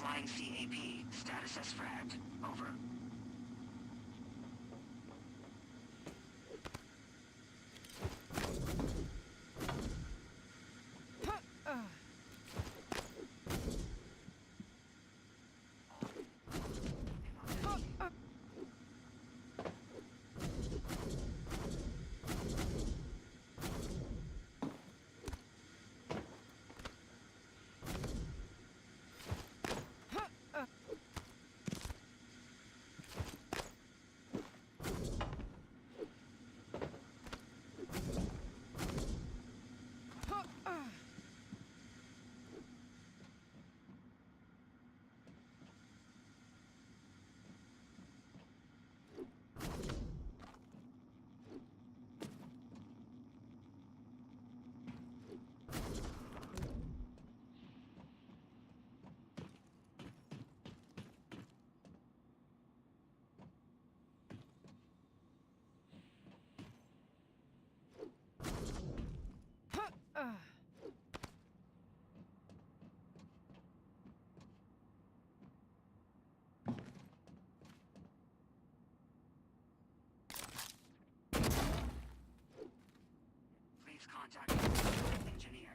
Flying CAP, status as fragged. Over. Please contact the engineer.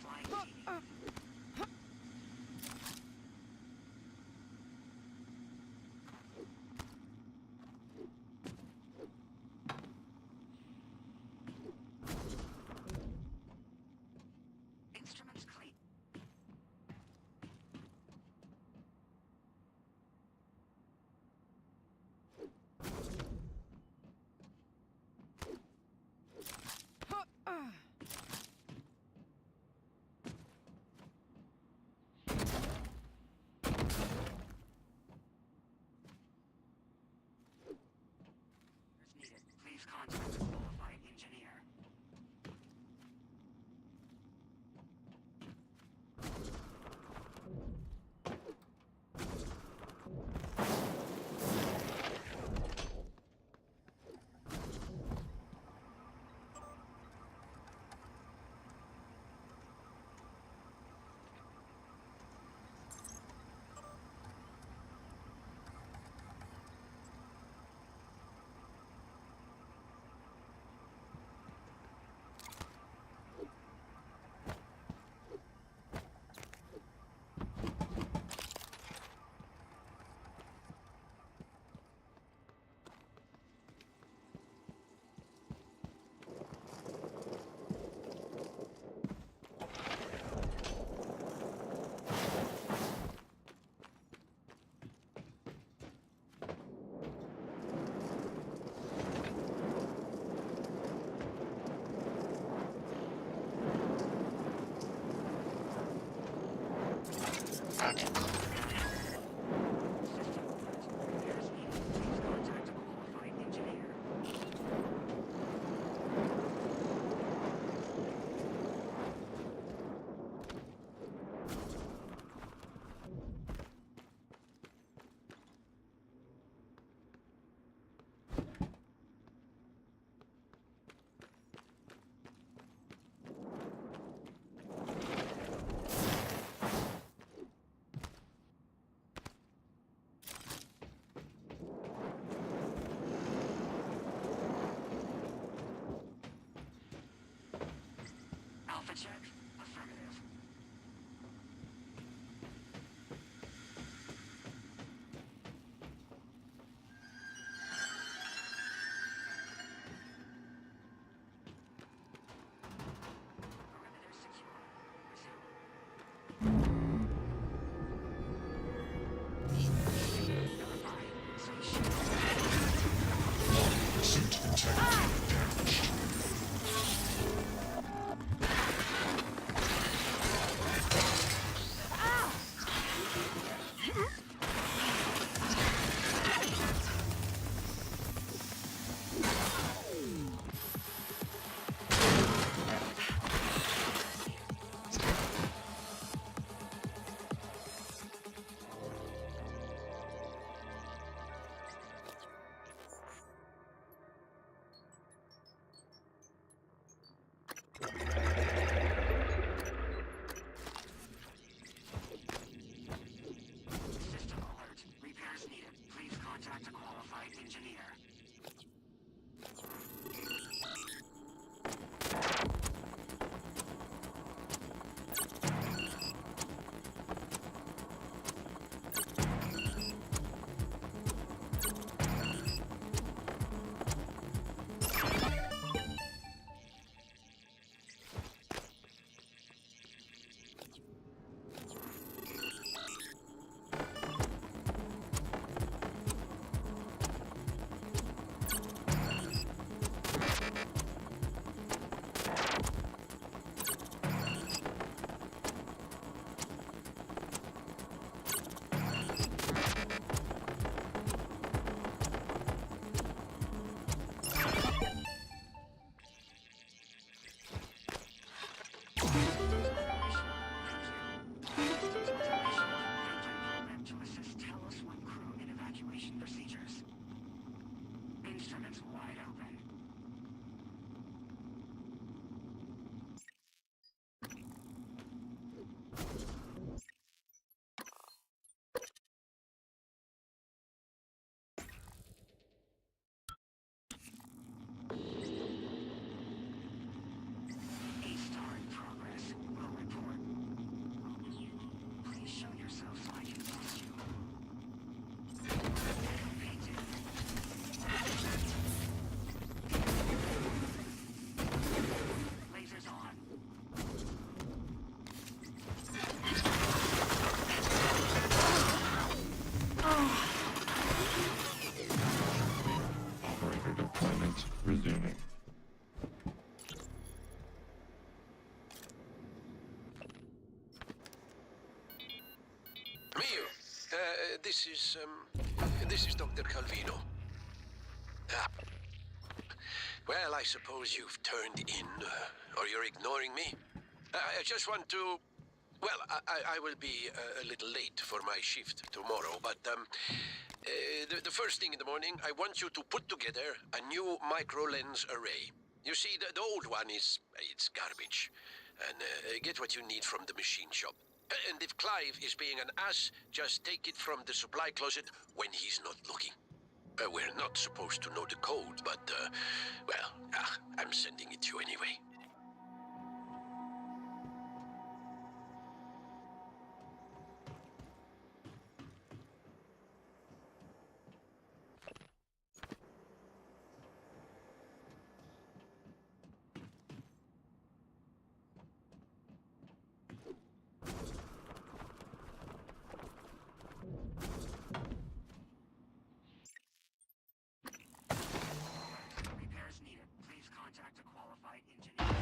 Flying CAP. Instruments clean. As needed, please contact a qualified engineer. Alpha check. Affirmative. Perimeter secure. Resume. Verify. Station. Suit integrity damaged. Mio, this is Dr. Calvino. Ah, well, I suppose you've turned in, or you're ignoring me. I just want to... Well, I will be a little late for my shift tomorrow, but the first thing in the morning, I want you to put together a new micro-lens array. You see, the old one it's garbage. And get what you need from the machine shop. And if Clive is being an ass, just take it from the supply closet when he's not looking. We're not supposed to know the code, but, I'm sending it to you anyway. Repairs needed. Please contact a qualified engineer.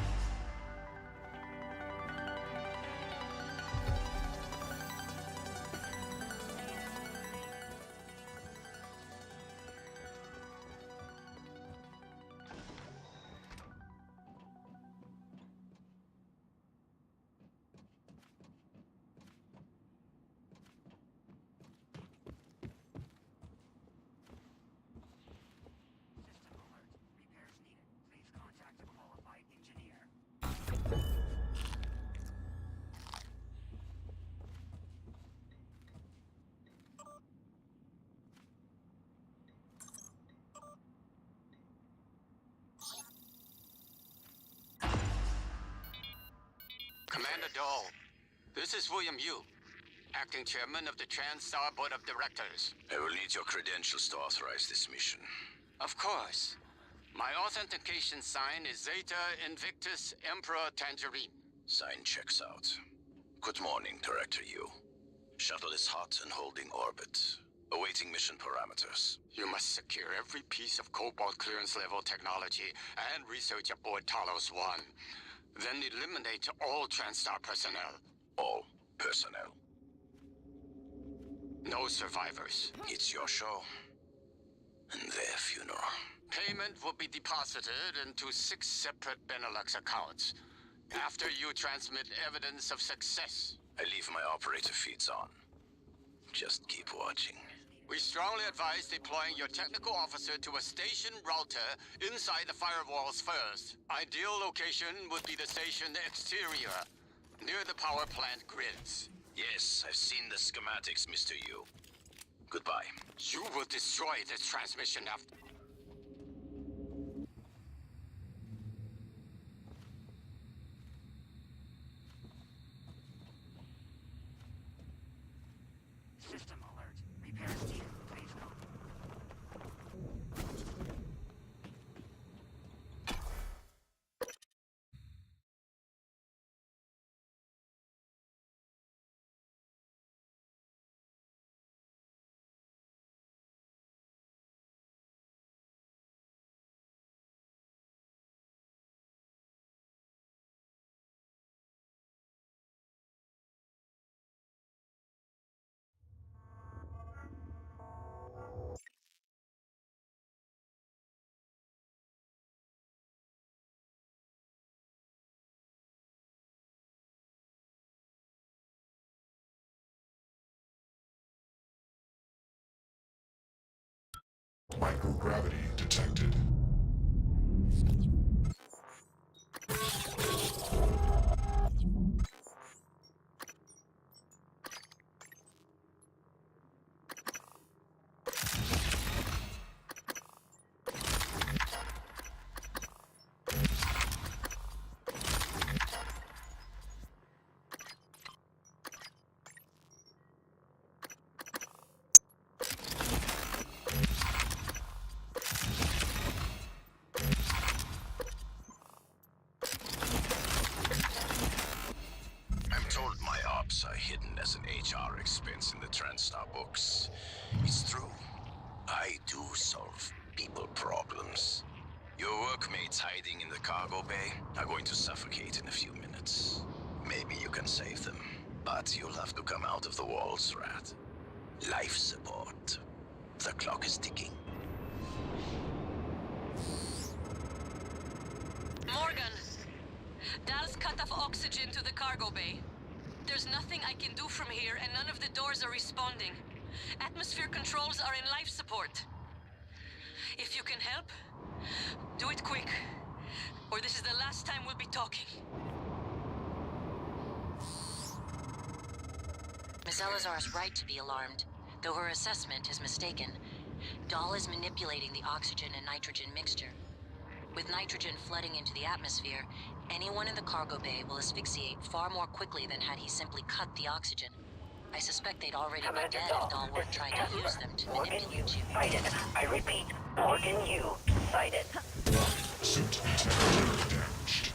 System alert. Repairs needed. Please contact a qualified engineer. Commander Dole, this is William Yu, acting chairman of the TranStar Board of Directors. I will need your credentials to authorize this mission. Of course. My authentication sign is Zeta Invictus Emperor Tangerine. Sign checks out. Good morning, Director Yu. Shuttle is hot and holding orbit. Awaiting mission parameters. You must secure every piece of Cobalt clearance level technology and research aboard Talos 1. Then eliminate all TranStar personnel. All personnel. No survivors. It's your show. And their funeral. Payment will be deposited into 6 separate Benelux accounts. After you transmit evidence of success. I leave my operator feeds on. Just keep watching. We strongly advise deploying your technical officer to a station router inside the firewalls first. Ideal location would be the station exterior, near the power plant grids. Yes, I've seen the schematics, Mr. Yu. Goodbye. You will destroy this transmission after... System alert. Repairs needed. Please contact. Microgravity detected. Are hidden as an HR expense in the TranStar books. It's true. I do solve people problems. Your workmates hiding in the cargo bay are going to suffocate in a few minutes. Maybe you can save them. But you'll have to come out of the walls, Rat. Life support. The clock is ticking. Morgan, Dal's cut off oxygen to the cargo bay. There's nothing I can do from here, and none of the doors are responding. Atmosphere controls are in life support. If you can help, do it quick, or this is the last time we'll be talking. Miss Elazar is right to be alarmed, though her assessment is mistaken. Dahl is manipulating the oxygen and nitrogen mixture. With nitrogen flooding into the atmosphere, anyone in the cargo bay will asphyxiate far more quickly than had he simply cut the oxygen. I suspect they'd already be Commander dead Dahl, if Dahl weren't this is trying to Kessler. use them to Morgan, you manipulate you. sighted. I repeat, Morgan, you sighted. Suit integrity damaged.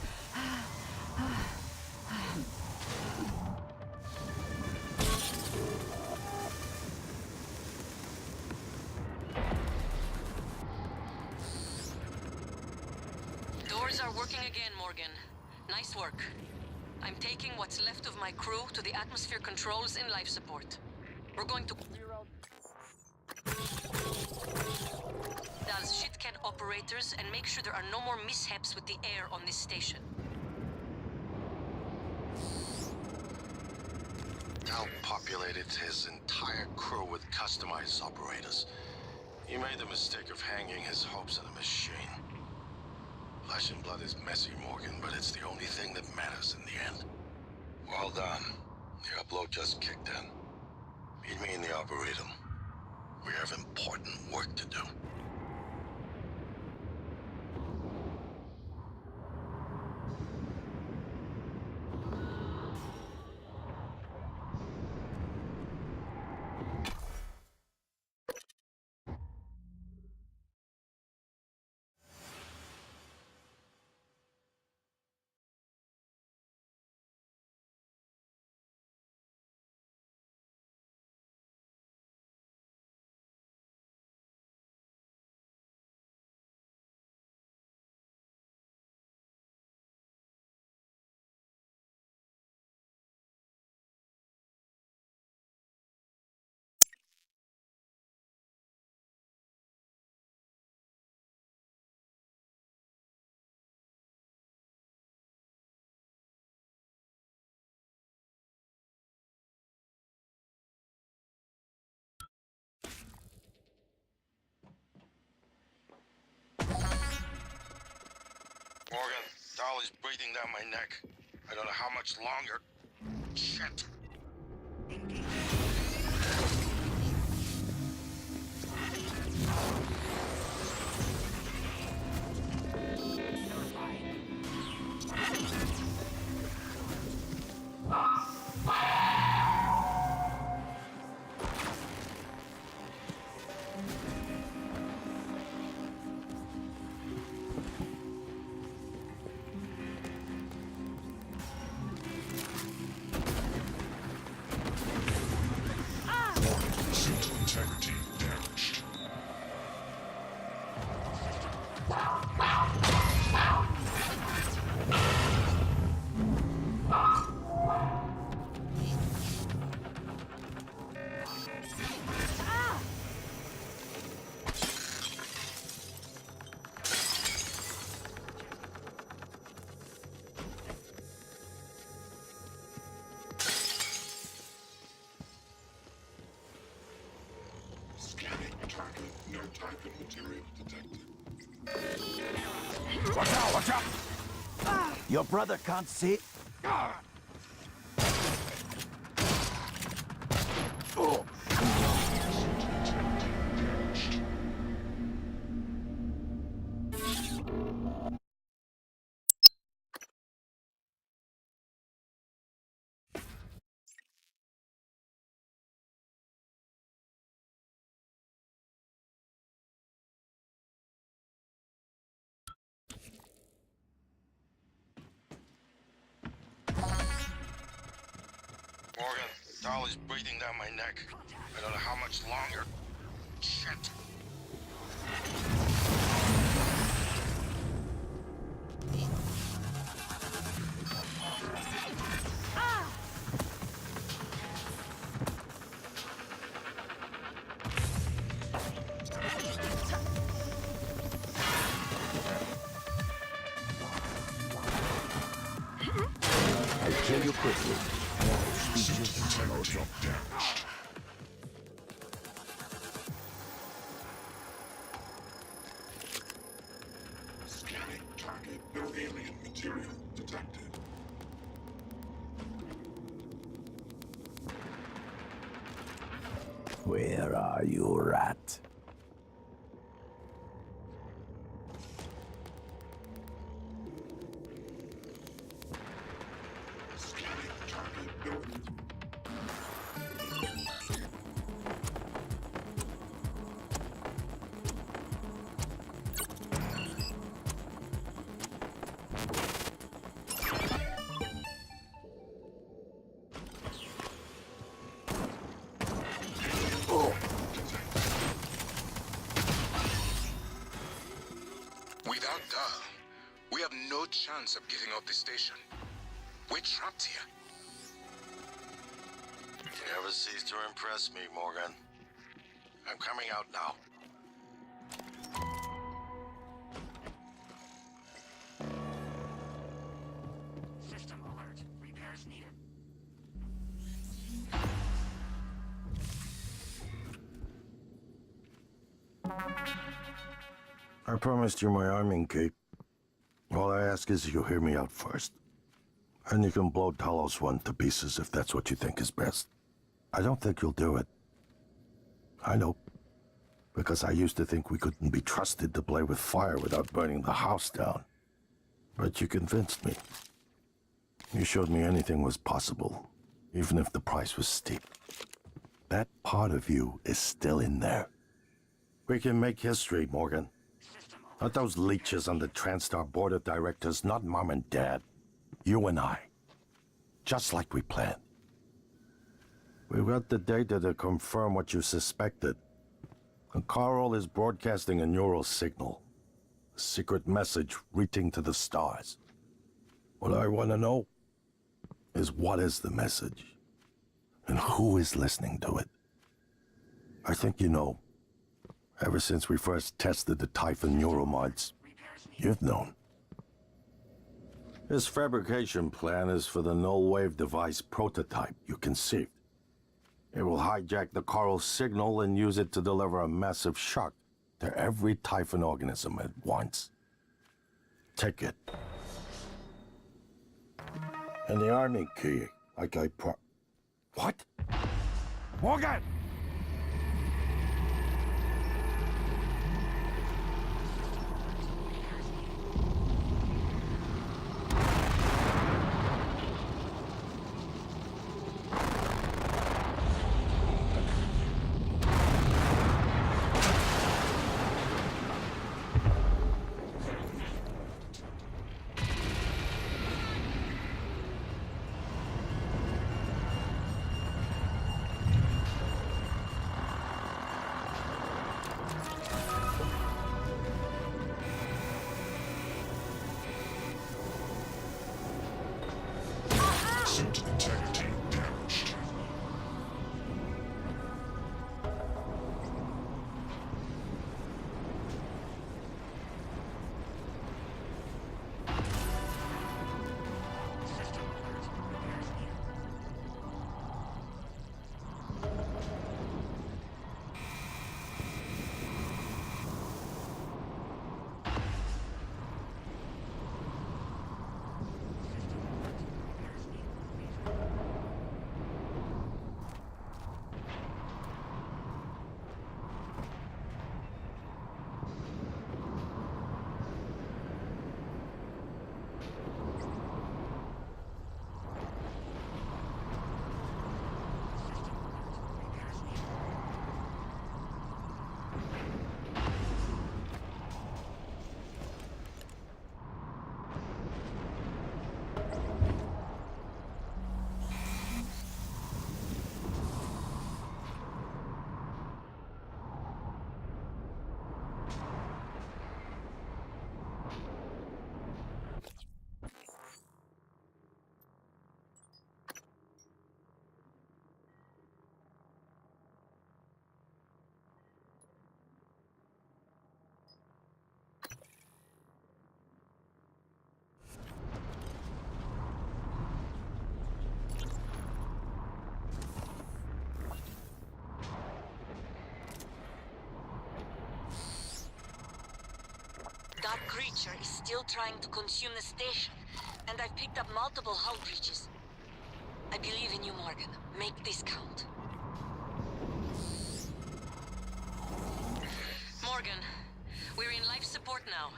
Doors are working again, Morgan. Nice work. I'm taking what's left of my crew to the atmosphere controls in life support. We're going to... Dal's shitcan operators and make sure there are no more mishaps with the air on this station. Dal populated his entire crew with customized operators. He made the mistake of hanging his hopes on a machine. Flesh and blood is messy, Morgan, but it's the only thing that matters in the end. Well done. The upload just kicked in. Meet me in the Arboretum. We have important work to do. Morgan, Dahl is breathing down my neck. I don't know how much longer. Shit. Suit integrity damaged. Scanning target. No target material detected. Watch out, watch out! Your brother can't see. Oh. Morgan, Dahl is breathing down my neck. I don't know how much longer. Shit. kill you quickly. Suit integrity damaged. Scanning target. No alien material detected. Where are you, rat? Scanning target. No. Without Dahl, we have no chance of getting off the station. We're trapped here. You never cease to impress me, Morgan. I'm coming out now. System alert. Repairs needed. I promised you my arming cape. All I ask is you hear me out first. And you can blow Talos 1 to pieces if that's what you think is best. I don't think you'll do it. I know. Because I used to think we couldn't be trusted to play with fire without burning the house down. But you convinced me. You showed me anything was possible, even if the price was steep. That part of you is still in there. We can make history, Morgan. Not those leeches on the TranStar board of directors, not Mom and Dad. You and I. Just like we planned. We've got the data to confirm what you suspected. And Carl is broadcasting a neural signal. A secret message reaching to the stars. What I want to know is what is the message? And who is listening to it? I think you know. Ever since we first tested the Typhon neuromods, you've known. This fabrication plan is for the null-wave device prototype you conceived. It will hijack the Coral signal and use it to deliver a massive shock to every Typhon organism at once. Take it. And the army key, like I What? Morgan! Suit integrity damaged. System alert. Repairs needed. System alert. Repairs needed. That creature is still trying to consume the station, and I've picked up multiple hull breaches. I believe in you, Morgan. Make this count. Morgan, we're in life support now.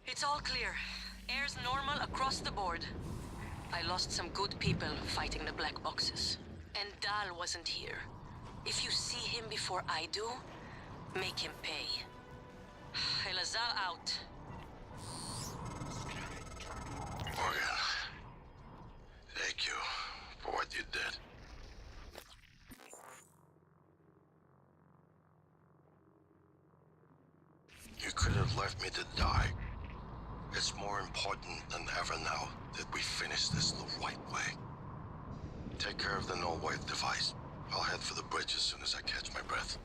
It's all clear. Air's normal across the board. I lost some good people fighting the black boxes. And Dahl wasn't here. If you see him before I do, make him pay. Elazar out. Morgan, thank you for what you did. You could have left me to die. It's more important than ever now that we finish this the right way. Take care of the null-wave device. I'll head for the bridge as soon as I catch my breath.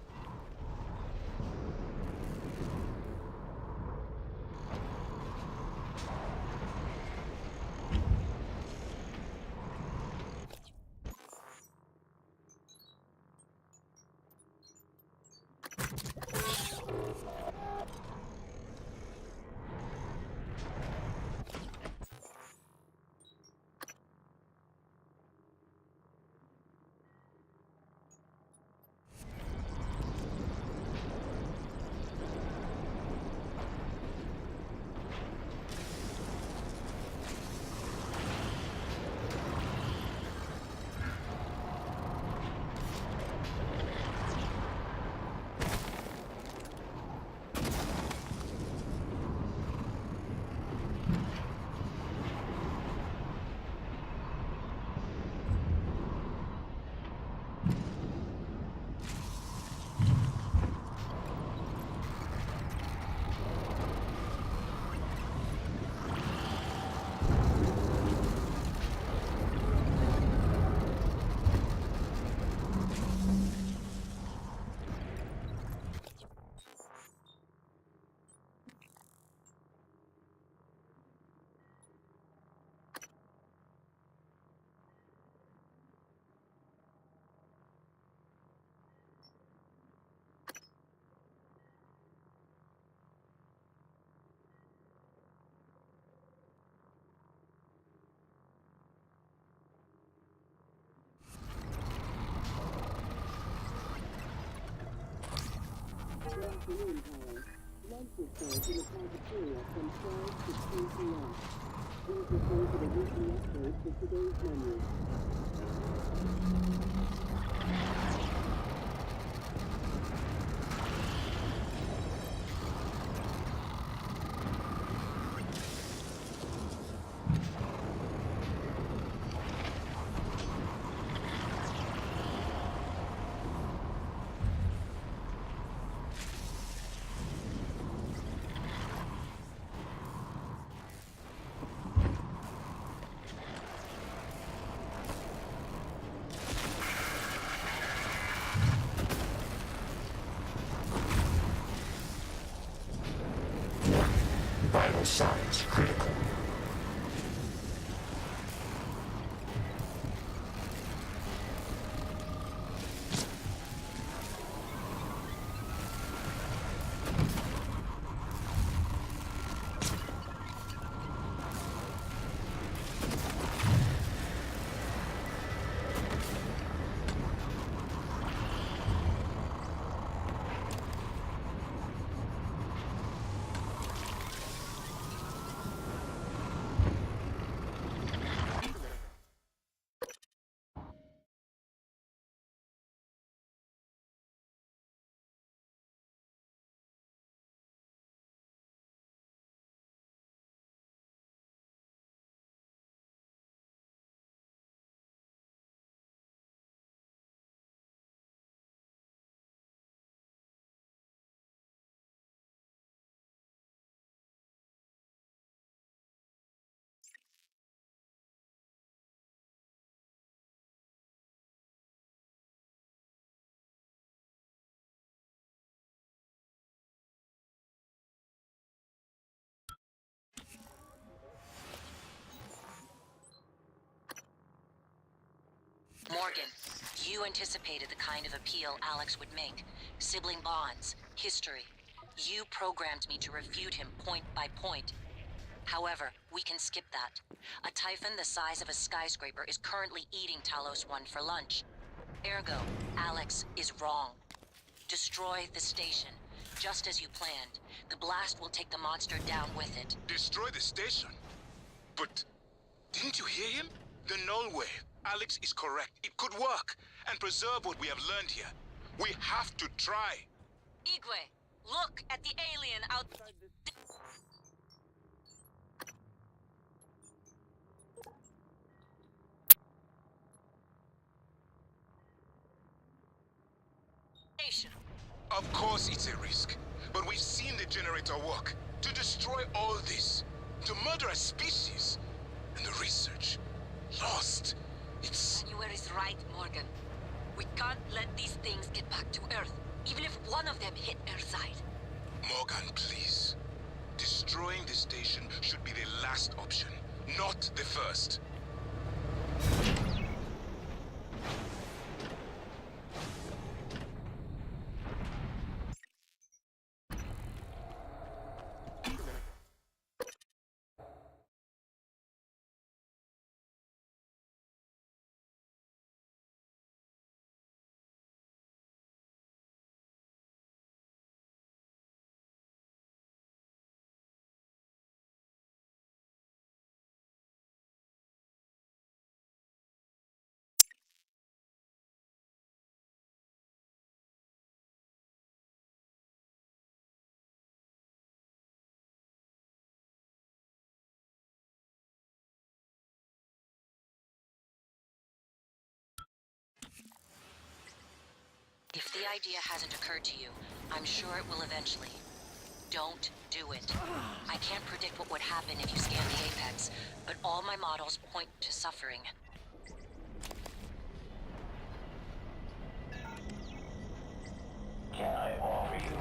Lunch is served in the cafeteria from 12 to 2 p.m. Please refer to the weekly update for today's menu. Vital signs critical. Morgan, you anticipated the kind of appeal Alex would make. Sibling bonds, history. You programmed me to refute him point by point. However, we can skip that. A Typhon the size of a skyscraper is currently eating Talos 1 for lunch. Ergo, Alex is wrong. Destroy the station, just as you planned. The blast will take the monster down with it. Destroy the station? But didn't you hear him? The null wave. Alex is correct. It could work and preserve what we have learned here. We have to try. Igwe, look at the alien outside the station. Of course it's a risk, but we've seen the generator work. To destroy all this, to murder a species, and the research lost. It's... Manuel is right, Morgan. We can't let these things get back to Earth, even if one of them hit Earthside. Morgan, please. Destroying the station should be the last option, not the first. If the idea hasn't occurred to you, I'm sure it will eventually. Don't do it. I can't predict what would happen if you scan the Apex, but all my models point to suffering. Can I offer you?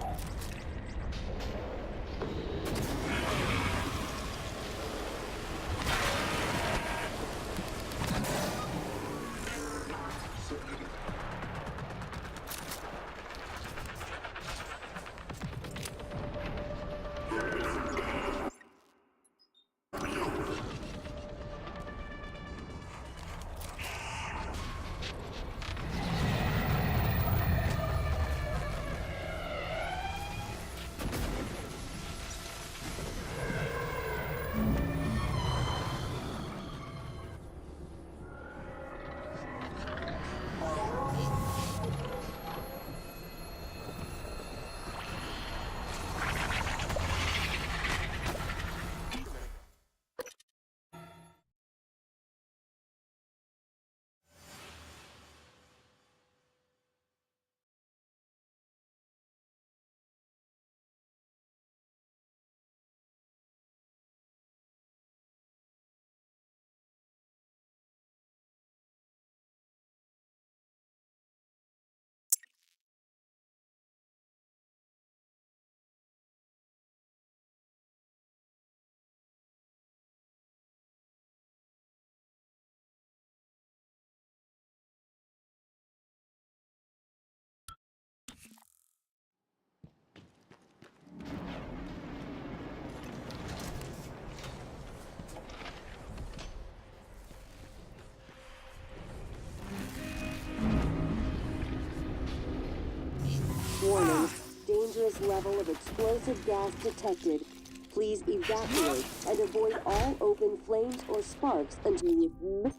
Warning, dangerous level of explosive gas detected. Please evacuate and avoid all open flames or sparks until you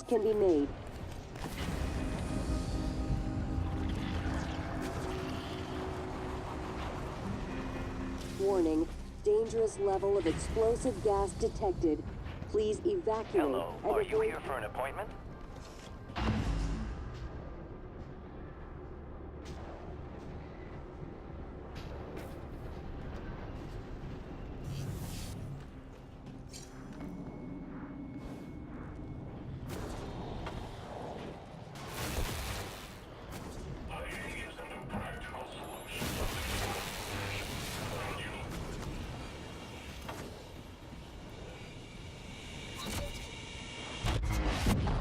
can be made. Warning, dangerous level of explosive gas detected. Please evacuate Hello, and are you avoid... here for an appointment?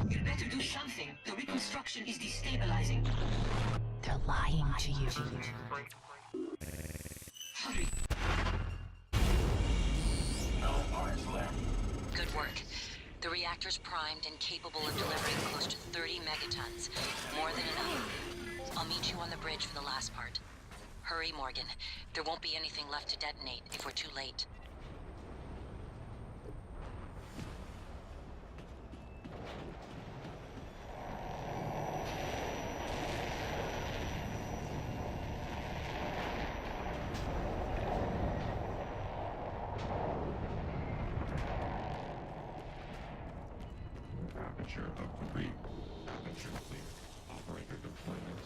You better do something. The lying to you. Good work. The reactor's primed and capable of delivering close to 30 megatons. More than enough. I'll meet you on the bridge for the last part. Hurry, Morgan. There won't be anything left to detonate if we're too late. Aperture of 3. Aperture clear. Operator deployment.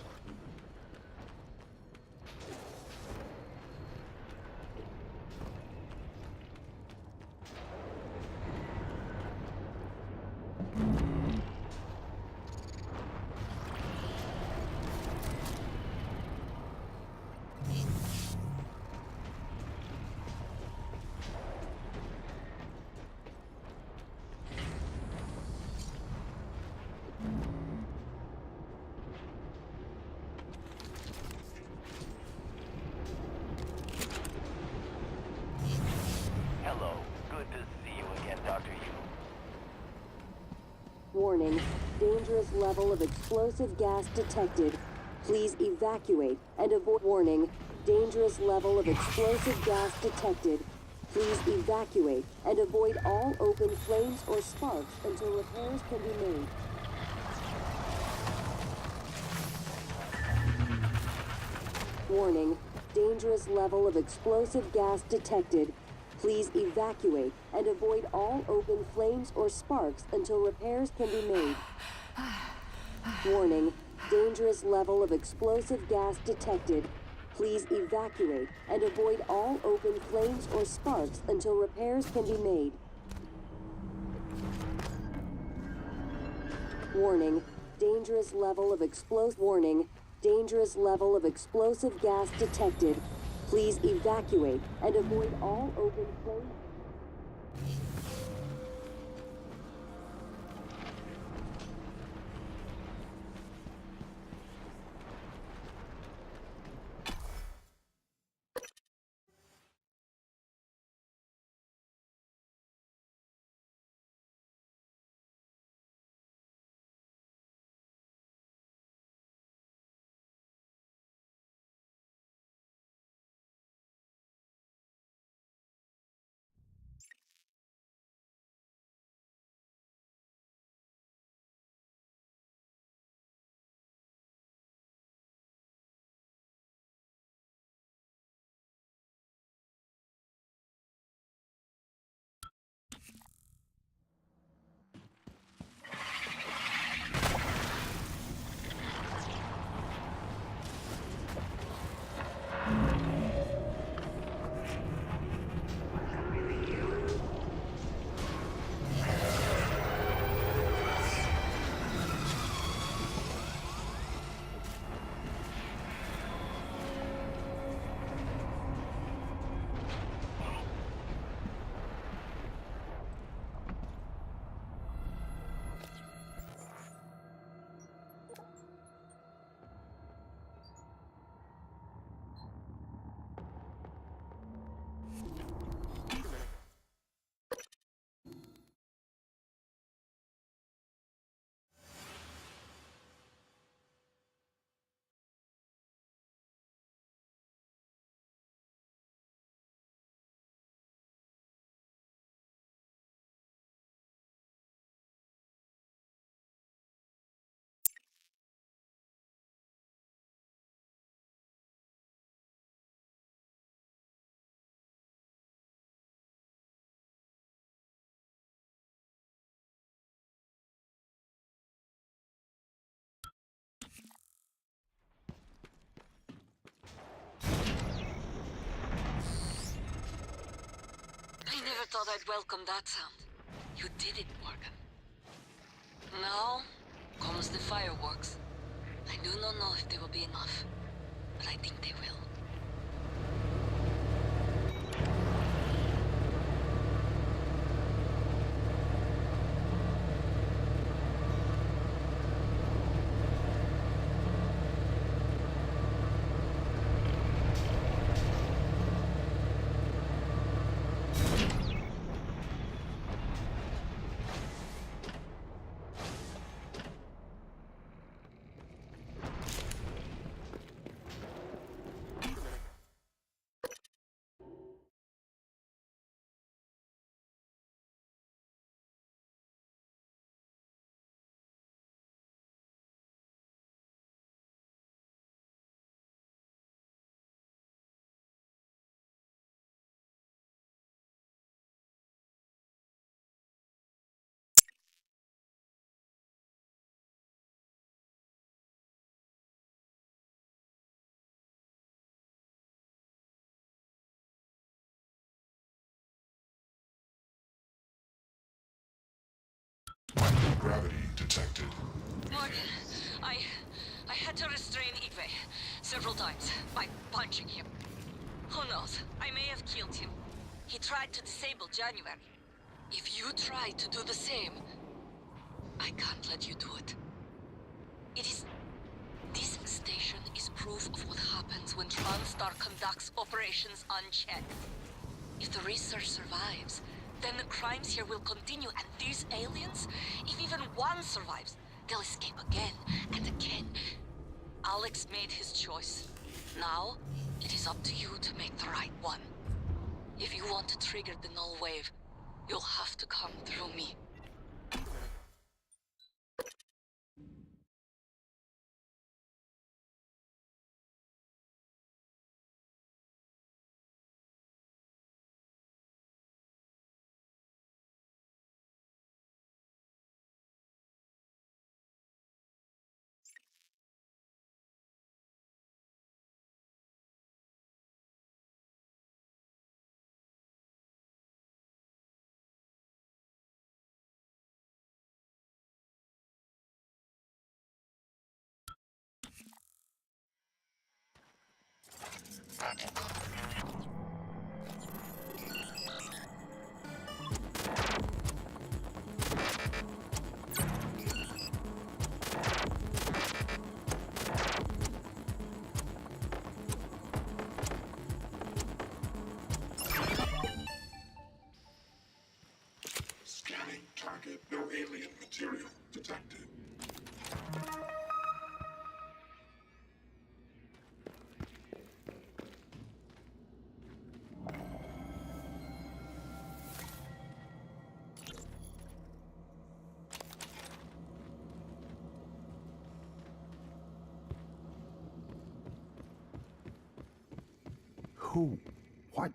Hello. Good to see you again, Dr. Yu. Warning, dangerous level of explosive gas detected. Please evacuate and avoid. Warning, dangerous level of explosive gas detected. Please evacuate and avoid all open flames or sparks until repairs can be made. Warning, dangerous level of explosive gas detected. Please evacuate and avoid all open flames or sparks until repairs can be made. Warning, dangerous level of explosive gas detected. Please evacuate and avoid all open flames or sparks until repairs can be made. Warning, dangerous level of Warning, dangerous level of explosive gas detected. Please evacuate and avoid all open flames. I never thought I'd welcome that sound. You did it, Morgan. Now comes the fireworks. I do not know if they will be enough, but I think they will. Microgravity detected. Morgan, I had to restrain Igwe several times by punching him. Who knows? I may have killed him. He tried to disable January. If you try to do the same, I can't let you do it. This station is proof of what happens when TranStar conducts operations unchecked. If the research survives, then the crimes here will continue, and these aliens, if even one survives, they'll escape again and again. Alex made his choice. Now, it is up to you to make the right one. If you want to trigger the null wave, you'll have to come through me. Scanning target. No alien material detected. Who? What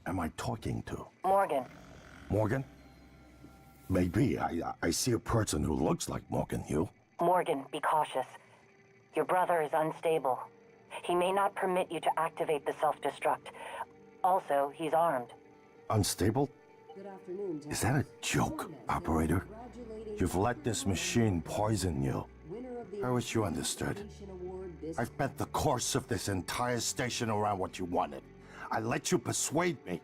am I talking to? Morgan, Morgan? Maybe. I see a person who looks like Morgan, you. Morgan, be cautious. Your brother is unstable. He may not permit you to activate the self-destruct. Also, he's armed. Unstable? Good afternoon, Is that a joke, operator? You've let this machine poison you. I wish you understood. I've bet the course of this entire station around what you wanted. I let you persuade me.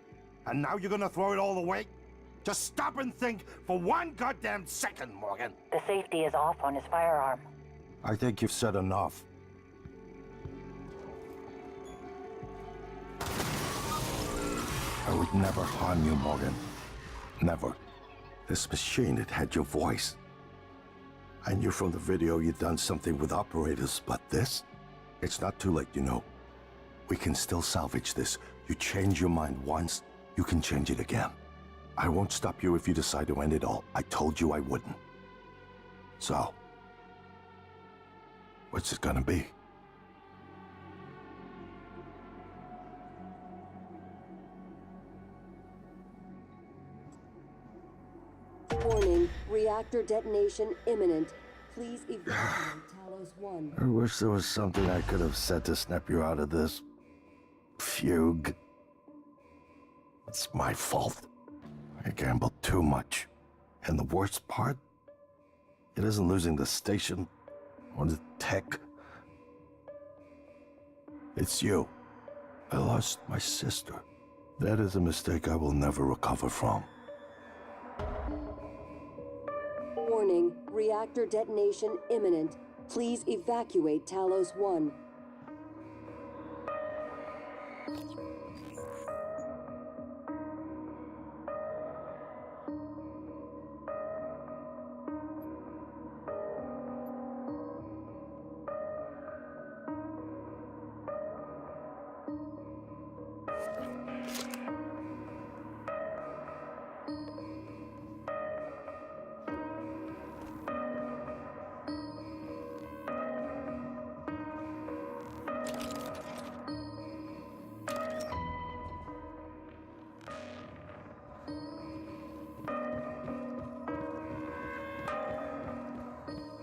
And now you're gonna throw it all away? Just stop and think for one goddamn second, Morgan. The safety is off on his firearm. I think you've said enough. I would never harm you, Morgan. Never. This machine, it had your voice. I knew from the video you'd done something with operators, but this? It's not too late, you know. We can still salvage this. You change your mind once, you can change it again. I won't stop you if you decide to end it all. I told you I wouldn't. So, what's it gonna be? Warning, reactor detonation imminent. Please evacuate Talos 1. I wish there was something I could have said to snap you out of this fugue. It's my fault. I gambled too much. And the worst part? It isn't losing the station or the tech. It's you. I lost my sister. That is a mistake I will never recover from. Warning, reactor detonation imminent. Please evacuate Talos 1.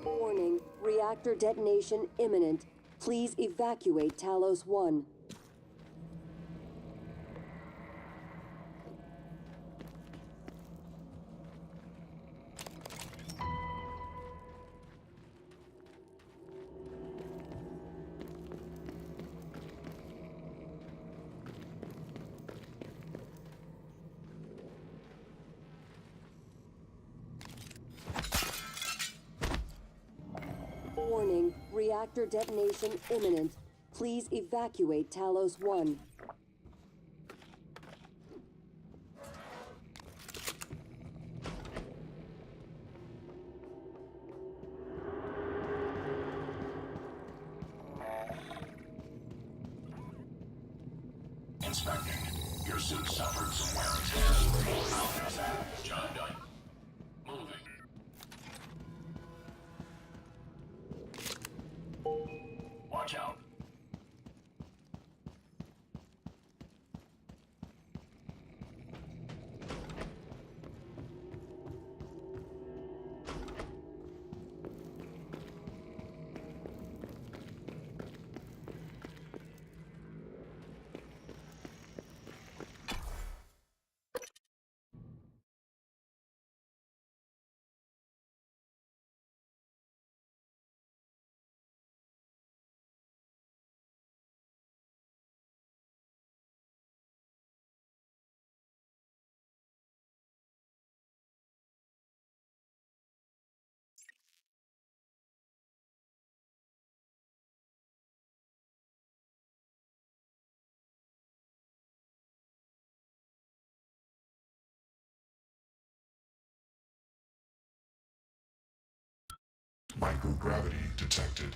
Warning, reactor detonation imminent. Please evacuate Talos 1. Warning, reactor detonation imminent. Please evacuate Talos 1. Inspecting. Your suit suffered some wear and tear. I'll fix that. Job done. Moving. Watch out. Microgravity detected.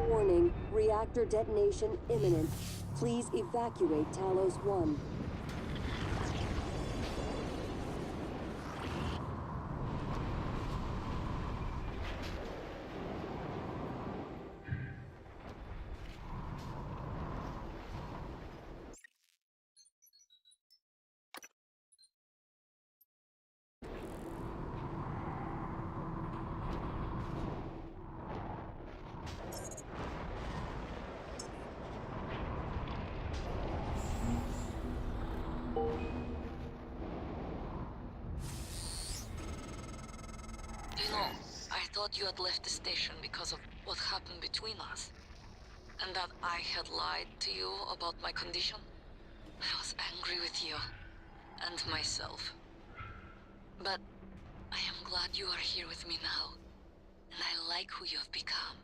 Warning, reactor detonation imminent. Please evacuate Talos 1. You know, I thought you had left the station because of what happened between us. And that I had lied to you about my condition. I was angry with you. And myself. But I am glad you are here with me now. And I like who you have become.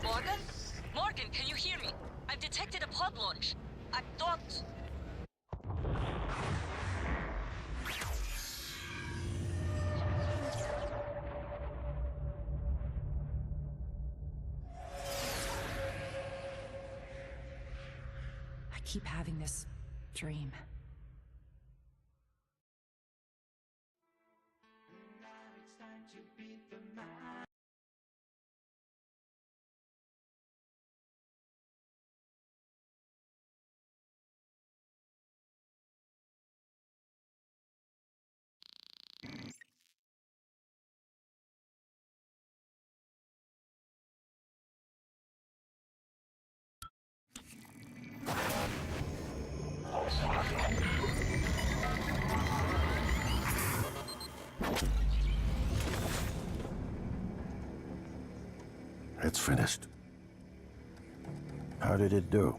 Morgan? Morgan, can you hear me? I've detected a pod launch. I thought... I keep having this dream. It's finished. How did it do?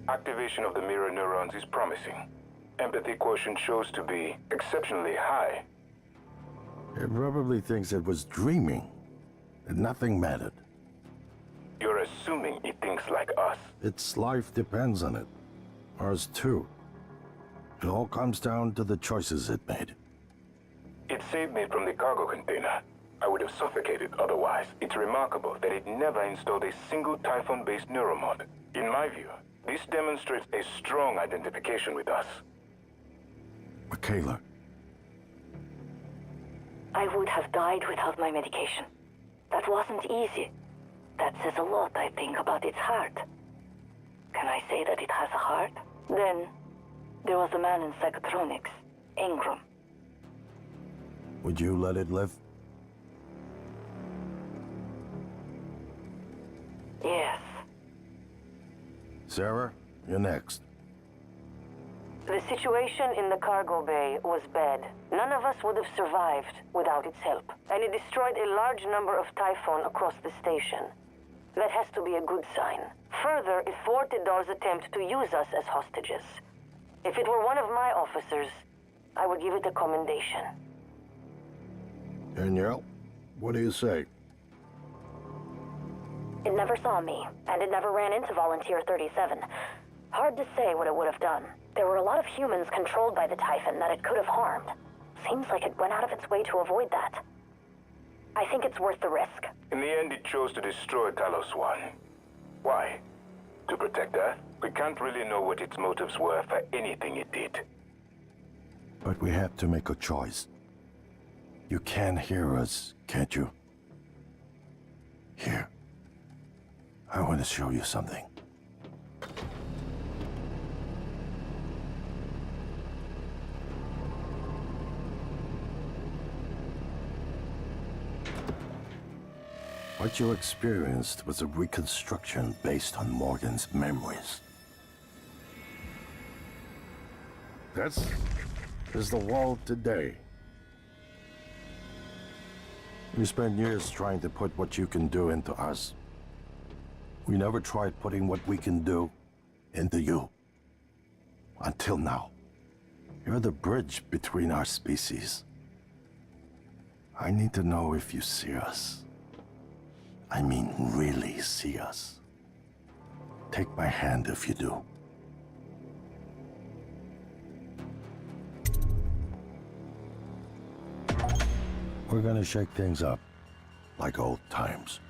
Activation of the mirror neurons is promising. Empathy quotient shows to be exceptionally high. It probably thinks it was dreaming. And nothing mattered. You're assuming it thinks like us. Its life depends on it. Ours too. It all comes down to the choices it made. It saved me from the cargo container. I would have suffocated otherwise. It's remarkable that it never installed a single Typhon-based neuromod. In my view, this demonstrates a strong identification with us. Michaela. I would have died without my medication. That wasn't easy. That says a lot, I think, about its heart. Can I say that it has a heart? Then, there was a man in psychotronics, Ingram. Would you let it live? Yes. Sarah, you're next. The situation in the cargo bay was bad. None of us would have survived without its help, and it destroyed a large number of Typhon across the station. That has to be a good sign. Further, it thwarted Dahl's attempt to use us as hostages. If it were one of my officers, I would give it a commendation. Danielle, what do you say? It never saw me, and it never ran into Volunteer 37. Hard to say what it would have done. There were a lot of humans controlled by the Typhon that it could have harmed. Seems like it went out of its way to avoid that. I think it's worth the risk. In the end, it chose to destroy Talos 1. Why? To protect Earth? We can't really know what its motives were for anything it did. But we have to make a choice. You can hear us, can't you? Here. I want to show you something. What you experienced was a reconstruction based on Morgan's memories. This is the world today. We spent years trying to put what you can do into us. We never tried putting what we can do into you. Until now. You're the bridge between our species. I need to know if you see us. I mean, really see us. Take my hand if you do. We're gonna shake things up, like old times.